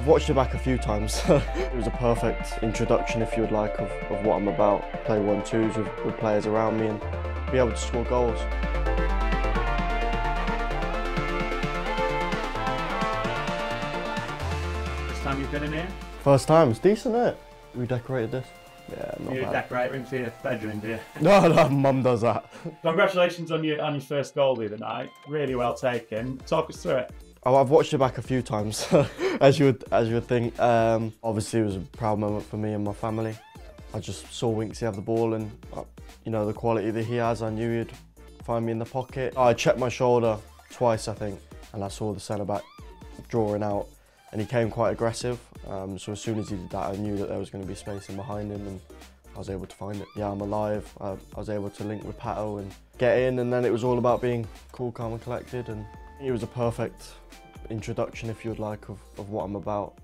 watched it back a few times. It was a perfect introduction, if you would like, of what I'm about. Play 1-2s with players around me and be able to score goals. First time you've been in here? First time, it's decent, isn't it? We decorated this. Yeah, not You bad. decorate into your bedroom, do you? No, Mum does that. Congratulations on your first goal the other night. Really well taken. Talk us through it. Oh, I've watched it back a few times, as you would think. Obviously, it was a proud moment for me and my family. I just saw Winksy have the ball, and you know the quality that he has. I knew he'd find me in the pocket. I checked my shoulder twice, I think, and I saw the centre back drawing out, and he came quite aggressive. So as soon as he did that, I knew that there was going to be space in behind him, and I was able to find it. Yeah, I'm alive. I was able to link with Pato and get in, and then it was all about being cool, calm, and collected. And it was a perfect introduction, if you would like, of what I'm about.